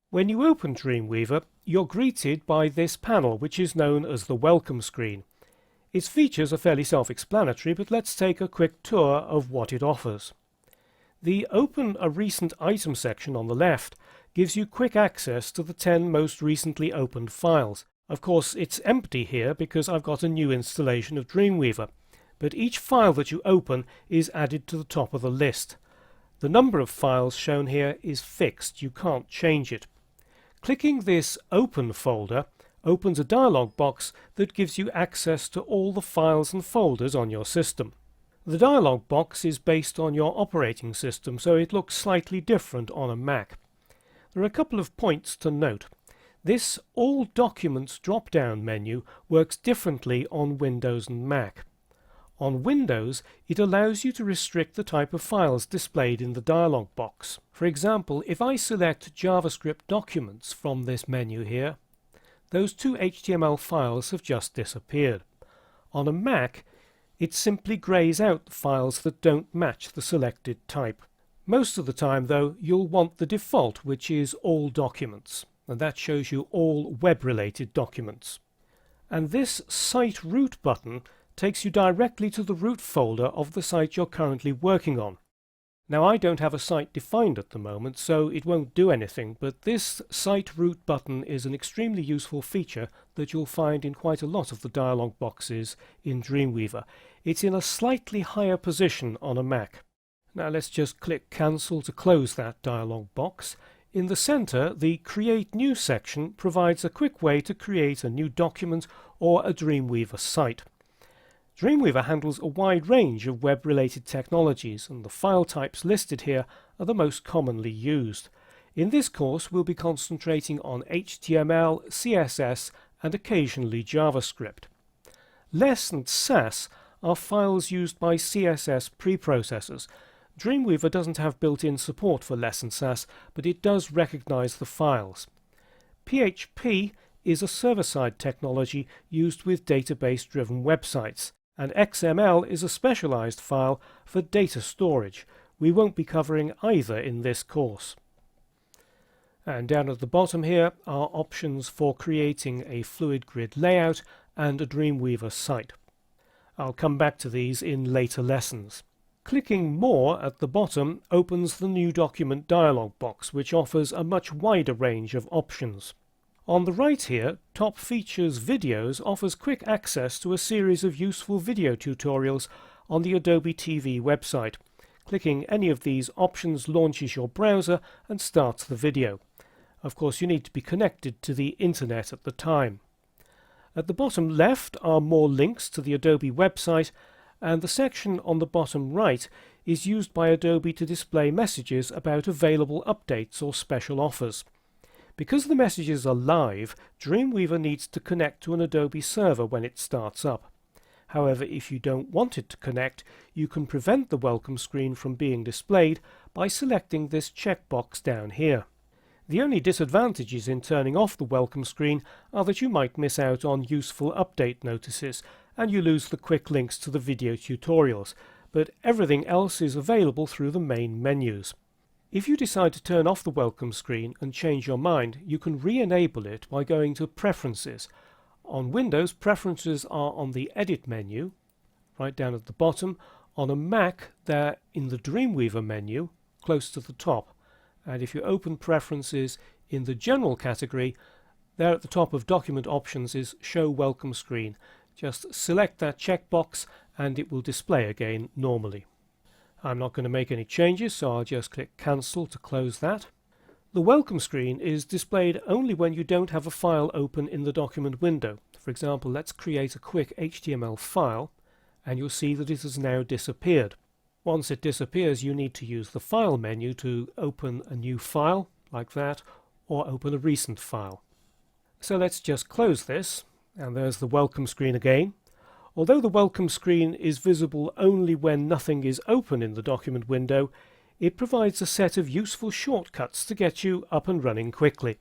When you open Dreamweaver, you're greeted by this panel, which is known as the welcome screen. Its features are fairly self-explanatory, but let's take a quick tour of what it offers. The Open a Recent Item section on the left gives you quick access to the 10 most recently opened files. Of course, it's empty here because I've got a new installation of Dreamweaver, but each file that you open is added to the top of the list. The number of files shown here is fixed, you can't change it. Clicking this Open folder opens a dialog box that gives you access to all the files and folders on your system. The dialog box is based on your operating system, so it looks slightly different on a Mac. There are a couple of points to note. This All Documents drop-down menu works differently on Windows and Mac. On Windows, it allows you to restrict the type of files displayed in the dialog box. For example, if I select JavaScript Documents from this menu here, those two HTML files have just disappeared. On a Mac, it simply greys out the files that don't match the selected type. Most of the time, though, you'll want the default, which is All Documents, and that shows you all web-related documents. And this Site Root button takes you directly to the root folder of the site you're currently working on. Now, I don't have a site defined at the moment, so it won't do anything, but this Site Root button is an extremely useful feature that you'll find in quite a lot of the dialog boxes in Dreamweaver. It's in a slightly higher position on a Mac. Now let's just click Cancel to close that dialog box. In the center, the Create New section provides a quick way to create a new document or a Dreamweaver site. Dreamweaver handles a wide range of web-related technologies, and the file types listed here are the most commonly used. In this course, we'll be concentrating on HTML, CSS, and occasionally JavaScript. Less and Sass are files used by CSS preprocessors. Dreamweaver doesn't have built-in support for Less and Sass, but it does recognize the files. PHP is a server-side technology used with database-driven websites, and XML is a specialized file for data storage. We won't be covering either in this course. And down at the bottom here are options for creating a Fluid Grid layout and a Dreamweaver site. I'll come back to these in later lessons. Clicking More at the bottom opens the New Document dialog box, which offers a much wider range of options. On the right here, Top Features Videos offers quick access to a series of useful video tutorials on the Adobe TV website. Clicking any of these options launches your browser and starts the video. Of course, you need to be connected to the internet at the time. At the bottom left are more links to the Adobe website, and the section on the bottom right is used by Adobe to display messages about available updates or special offers. Because the messages are live, Dreamweaver needs to connect to an Adobe server when it starts up. However, if you don't want it to connect, you can prevent the welcome screen from being displayed by selecting this checkbox down here. The only disadvantages in turning off the welcome screen are that you might miss out on useful update notices, and you lose the quick links to the video tutorials, but everything else is available through the main menus. If you decide to turn off the welcome screen and change your mind, you can re-enable it by going to Preferences. On Windows, Preferences are on the Edit menu, right down at the bottom. On a Mac, they're in the Dreamweaver menu, close to the top. And if you open Preferences in the General category, there at the top of Document Options is Show Welcome Screen. Just select that checkbox and it will display again normally. I'm not going to make any changes, so I'll just click Cancel to close that. The welcome screen is displayed only when you don't have a file open in the document window. For example, let's create a quick HTML file, and you'll see that it has now disappeared. Once it disappears, you need to use the File menu to open a new file, like that, or open a recent file. So let's just close this, and there's the welcome screen again. Although the welcome screen is visible only when nothing is open in the document window, it provides a set of useful shortcuts to get you up and running quickly.